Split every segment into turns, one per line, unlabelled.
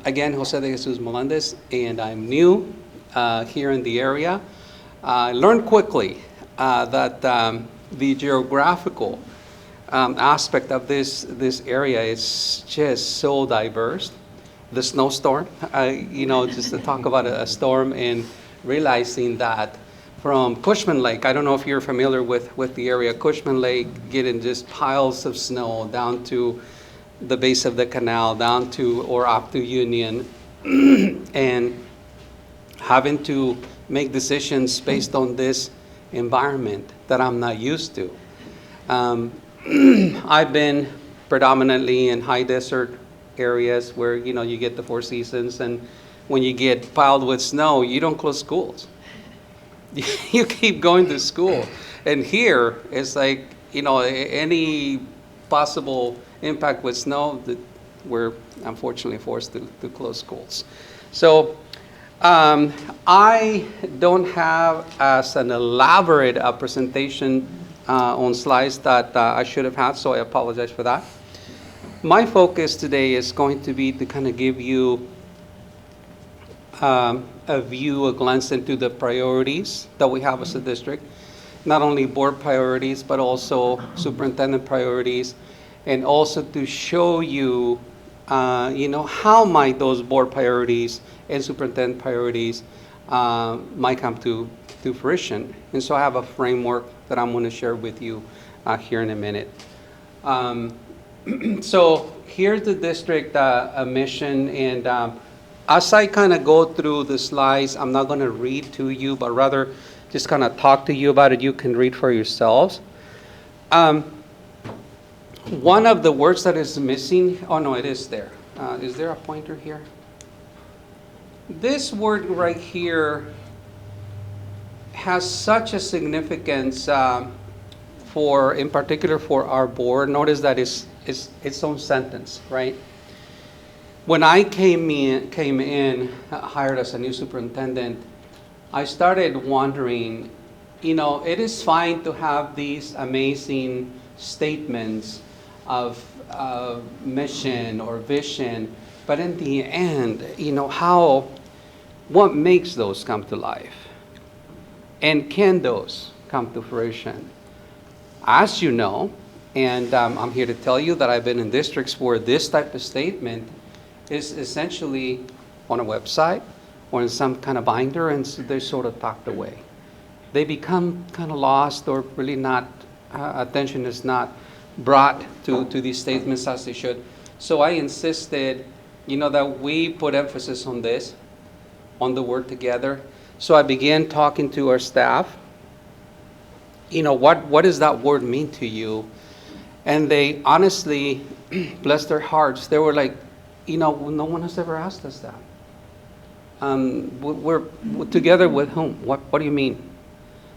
Again, Jose de Jesus Melendez, and I'm new here in the area. I learned quickly that the geographical aspect of this area is just so diverse. The snowstorm, just to talk about a storm and realizing that from Cushman Lake, I don't know if you're familiar with the area, Cushman Lake getting just piles of snow down to the base of the canal, down to or up to Union, and having to make decisions based on this environment that I'm not used to. I've been predominantly in high desert areas where you get the four seasons, and when you get piled with snow, you don't close schools. You keep going to school. And here it's like any possible impact with snow that we're unfortunately forced to close schools. So I don't have as an elaborate presentation on slides that I should have had, so I apologize for that. My focus today is going to be to kind of give you a view, a glance into the priorities that we have as a district, not only board priorities, but also superintendent priorities, and also to show you, how might those board priorities and superintendent priorities might come to fruition. And so I have a framework that I'm going to share with you here in a minute. So here's the district mission, and as I kind of go through the slides, I'm not going to read to you, but rather just kind of talk to you about it. You can read for yourselves. One of the words that is missing, oh no, it is there. Is there a pointer here? This word right here has such a significance in particular for our board. Notice that it's its own sentence, right? When I came in, hired as a new superintendent, I started wondering, it is fine to have these amazing statements of mission or vision, but in the end, what makes those come to life? And can those come to fruition? As you know, and I'm here to tell you that I've been in districts where this type of statement is essentially on a website or in some kind of binder, and so they're sort of tucked away. They become kind of lost, or really not, attention is not brought to these statements as they should. So I insisted, that we put emphasis on this, on the word together. So I began talking to our staff. What does that word mean to you? And they honestly, bless their hearts, they were like, no one has ever asked us that. We're together with whom? What do you mean?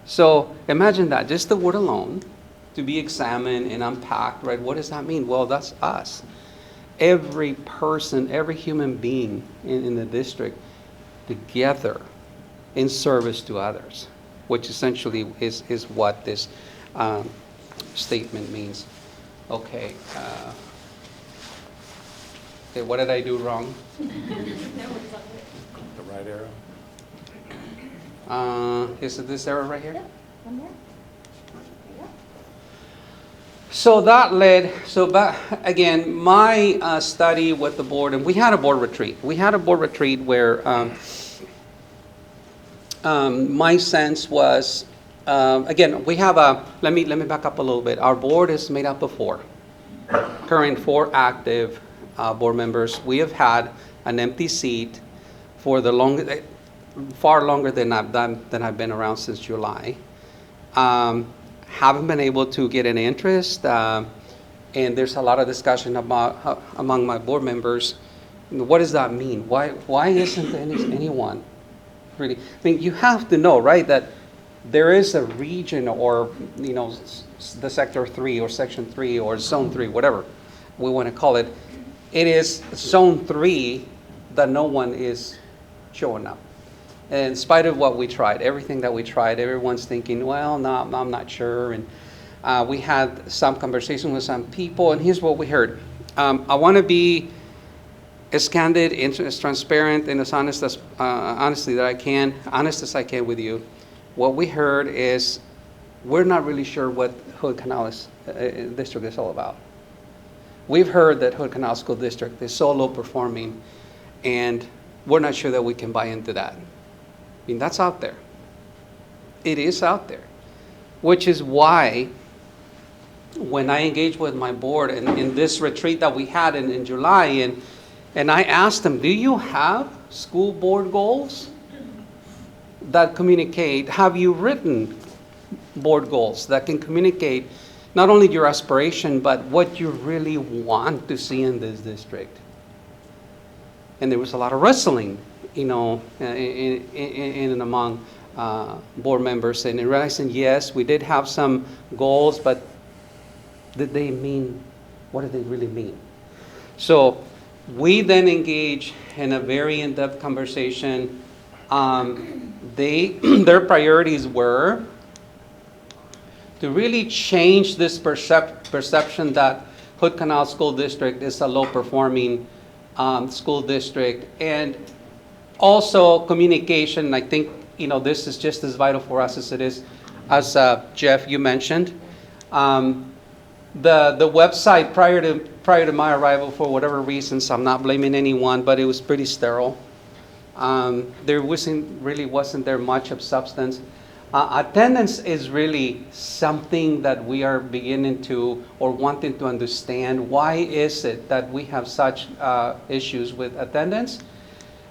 So imagine that, just the word alone, to be examined and unpacked, right? What does that mean? Well, that's us. Every person, every human being in the district together in service to others, which essentially is what this statement means. Okay. Okay, what did I do wrong?
The right arrow.
Is it this arrow right here?
Yeah, one more.
So that led, again, my study with the board, and we had a board retreat. We had a board retreat where my sense was, again, we have let me back up a little bit. Our board is made up of four active board members. We have had an empty seat for far longer than I've been around since July. Haven't been able to get an interest, and there's a lot of discussion about among my board members. What does that mean? Why isn't anyone really? I mean, you have to know, right, that there is a region, or the Sector 3 or Section 3 or Zone 3, whatever we want to call it. It is Zone 3 that no one is showing up. In spite of what we tried, everything that we tried, everyone's thinking, well, no, I'm not sure. And we had some conversation with some people, and here's what we heard. I want to be as candid, as transparent, and as honest as honest as I can with you. What we heard is we're not really sure what Hood Canal District is all about. We've heard that Hood Canal School District is so low performing, and we're not sure that we can buy into that. I mean, that's out there. It is out there, which is why when I engaged with my board in this retreat that we had in July, and I asked them, do you have school board goals that communicate? Have you written board goals that can communicate not only your aspiration, but what you really want to see in this district? And there was a lot of wrestling, in and among board members, and realizing, yes, we did have some goals, but what did they really mean? So we then engage in a very in-depth conversation. Their priorities were to really change this perception that Hood Canal School District is a low-performing school district, and also communication. I think this is just as vital for us as it is, as Jeff, you mentioned. The website prior to my arrival, for whatever reasons, I'm not blaming anyone, but it was pretty sterile. There wasn't there much of substance. Attendance is really something that we are beginning to or wanting to understand. Why is it that we have such issues with attendance?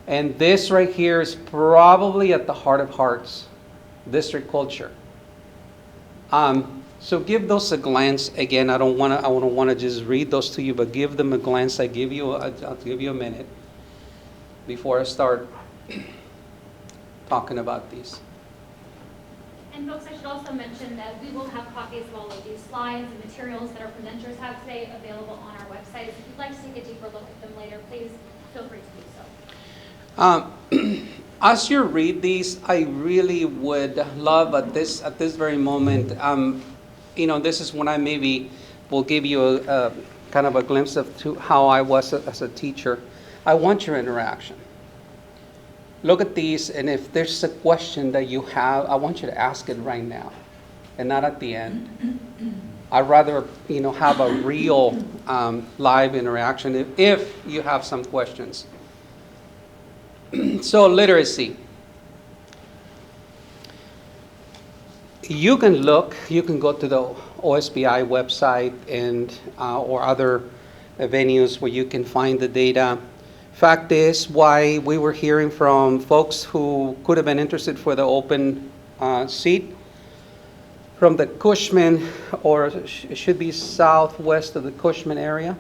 And this right here is probably at the heart of hearts, district culture. So give those a glance. Again, I don't want to just read those to you, but give them a glance. I'll give you a minute before I start talking about these.
And folks, I should also mention that we will have copies of all of these slides and materials that our presenters have today available on our website. If you'd like to take a deeper look at them later, please feel free to do so.
As you read these, I really would love at this very moment, this is when I maybe will give you a kind of a glimpse of how I was as a teacher. I want your interaction. Look at these, and if there's a question that you have, I want you to ask it right now, and not at the end. I'd rather, have a real live interaction if you have some questions. So literacy. You can go to the OSBI website and or other venues where you can find the data. Fact is, why we were hearing from folks who could have been interested for the open seat from the Cushman, or it should be southwest of the Cushman area,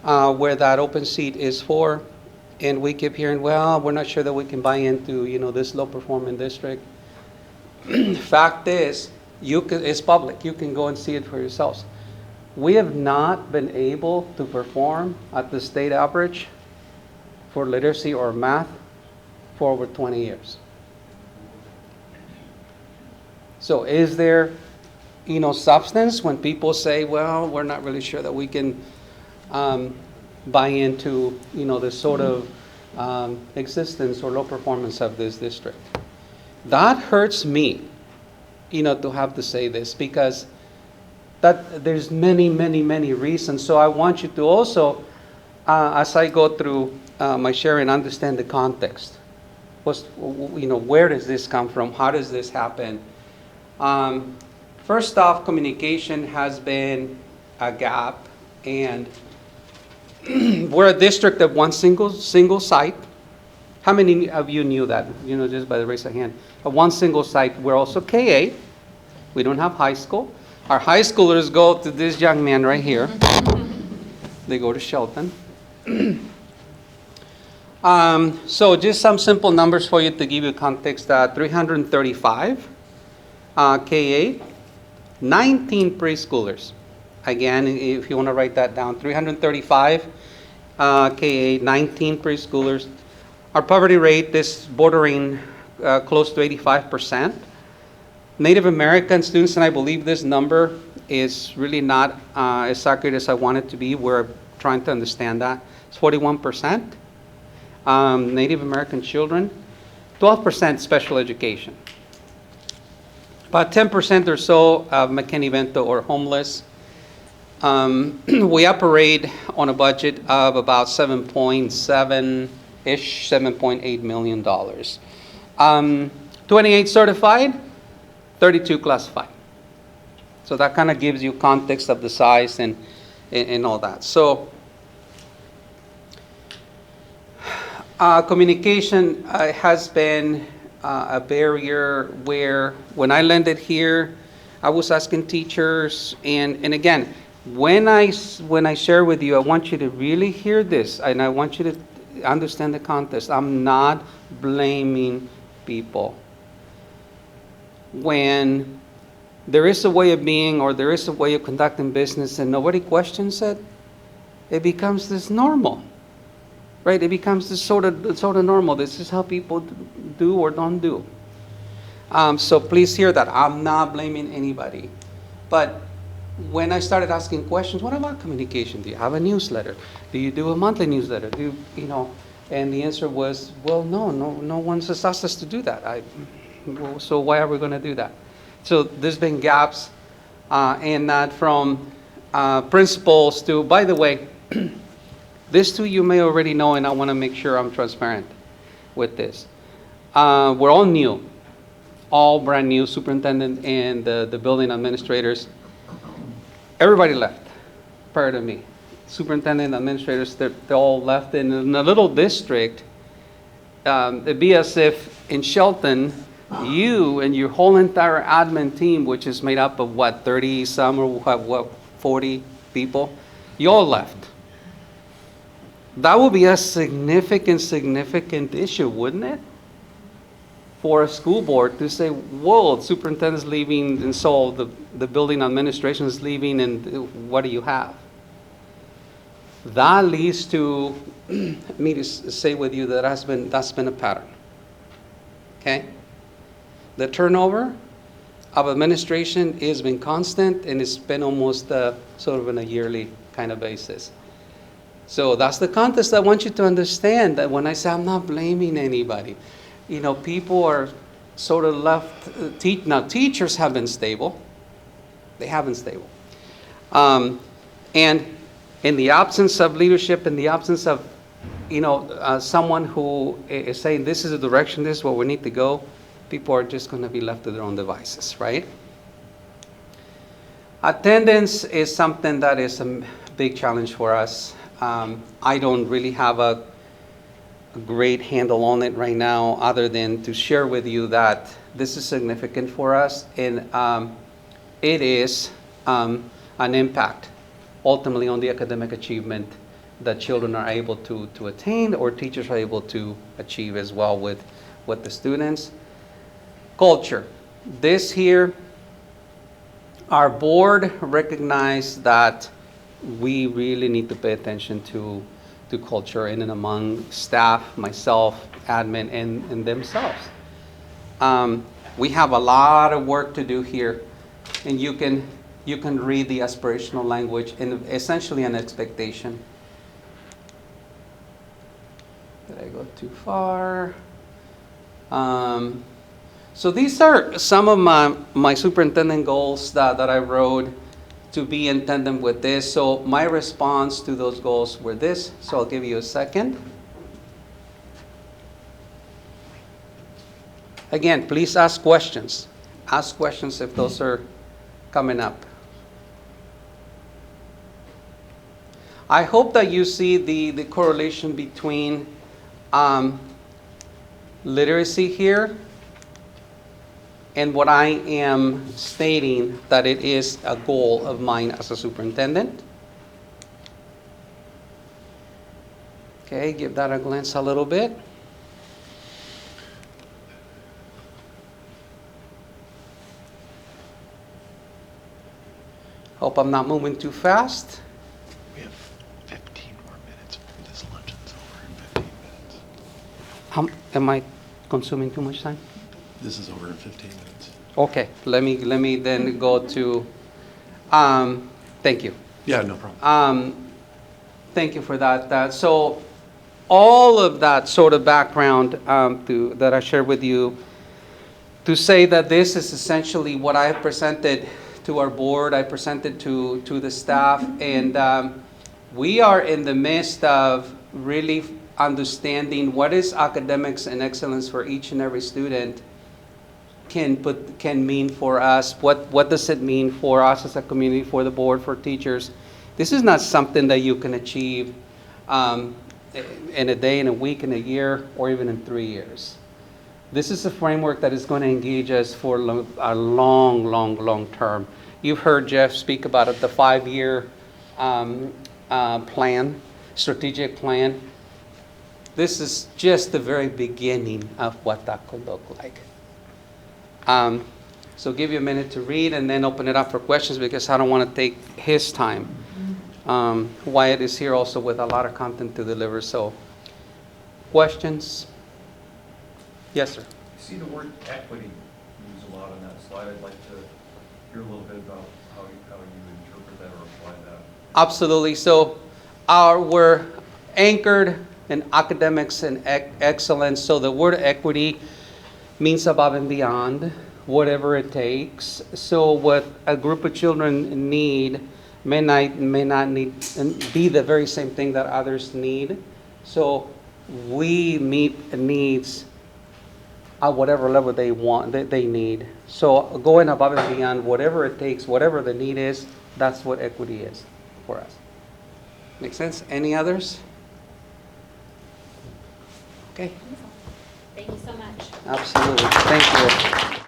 where that open seat is for. And we keep hearing, well, we're not sure that we can buy into, this low-performing district. Fact is, it's public. You can go and see it for yourselves. We have not been able to perform at the state average for literacy or math for over 20 years. So is there, substance when people say, well, we're not really sure that we can buy into, this sort of existence or low performance of this district? That hurts me, to have to say this, because there's many, many, many reasons. So I want you to also, as I go through my sharing, understand the context. Where does this come from? How does this happen? First off, communication has been a gap, and we're a district of one single site. How many of you knew that? Just by the raise of hand. One single site. We're also KA. We don't have high school. Our high schoolers go to this young man right here. They go to Shelton. So just some simple numbers for you to give you context. 335 KA, 19 preschoolers. Again, if you want to write that down, 335 KA, 19 preschoolers. Our poverty rate is bordering close to 85%. Native American students, and I believe this number is really not as accurate as I want it to be. We're trying to understand that. it's 41%. Native American children, 12% special education. About 10% or so of McKinney-Vento or homeless. We operate on a budget of about 7.7-ish, $7.8 million. 28 certified, 32 classified. So that kind of gives you context of the size and all that. So communication has been a barrier where when I landed here, I was asking teachers, and again, when I share with you, I want you to really hear this, and I want you to understand the context. I'm not blaming people. When there is a way of being or there is a way of conducting business and nobody questions it, it becomes this normal, right? It becomes this sort of normal. This is how people do or don't do. So please hear that. I'm not blaming anybody. But when I started asking questions, what about communication? Do you have a newsletter? Do you do a monthly newsletter? And the answer was, well, no one's asked us to do that. So why are we going to do that? So there's been gaps in that from principals to, by the way, this too you may already know, and I want to make sure I'm transparent with this. We're all new, all brand new, superintendent and the building administrators. Everybody left prior to me. Superintendent, administrators, they're all left. In a little district, it'd be as if in Shelton, you and your whole entire admin team, which is made up of what, 30 some or what, 40 people, you all left. That would be a significant issue, wouldn't it? For a school board to say, whoa, the superintendent's leaving, and so the building administration is leaving, and what do you have? That leads to me to say with you that that's been a pattern. Okay? The turnover of administration has been constant, and it's been almost sort of on a yearly kind of basis. So that's the context I want you to understand, that when I say I'm not blaming anybody, people are sort of left. Now, teachers have been stable. They have been stable. And in the absence of leadership, in the absence of, someone who is saying this is the direction, this is where we need to go, people are just going to be left to their own devices, right? Attendance is something that is a big challenge for us. I don't really have a great handle on it right now, other than to share with you that this is significant for us, and it is an impact ultimately on the academic achievement that children are able to attain, or teachers are able to achieve as well with the students. Culture. This here, our board recognized that we really need to pay attention to culture in and among staff, myself, admin, and themselves. We have a lot of work to do here, and you can read the aspirational language and essentially an expectation. Did I go too far? So these are some of my superintendent goals that I wrote to be in tandem with this. So my response to those goals were this. So I'll give you a second. Again, please ask questions. Ask questions if those are coming up. I hope that you see the correlation between literacy here and what I am stating that it is a goal of mine as a superintendent. Okay, give that a glance a little bit. Hope I'm not moving too fast.
We have 15 more minutes. This luncheon's over in 15 minutes.
Am I consuming too much time?
This is over in 15 minutes.
Okay, let me then go to, thank you.
Yeah, no problem.
Thank you for that. So all of that sort of background that I shared with you, to say that this is essentially what I have presented to our board, I presented to the staff, and we are in the midst of really understanding what is academics and excellence for each and every student can mean for us. What does it mean for us as a community, for the board, for teachers? This is not something that you can achieve in a day, in a week, in a year, or even in 3 years. This is a framework that is going to engage us for a long term. You've heard Jeff speak about it, the 5-year plan, strategic plan. This is just the very beginning of what that could look like. So give you a minute to read and then open it up for questions, because I don't want to take his time. Wyatt is here also with a lot of content to deliver. So questions? Yes, sir.
I see the word equity used a lot on that slide. I'd like to hear a little bit about how you interpret that or apply that.
Absolutely. So we're anchored in academics and excellence. So the word equity means above and beyond, whatever it takes. So what a group of children need may not need and be the very same thing that others need. So we meet needs at whatever level they want, they need. So going above and beyond, whatever it takes, whatever the need is, that's what equity is for us. Make sense? Any others? Okay.
Thank you so much.
Absolutely. Thank you.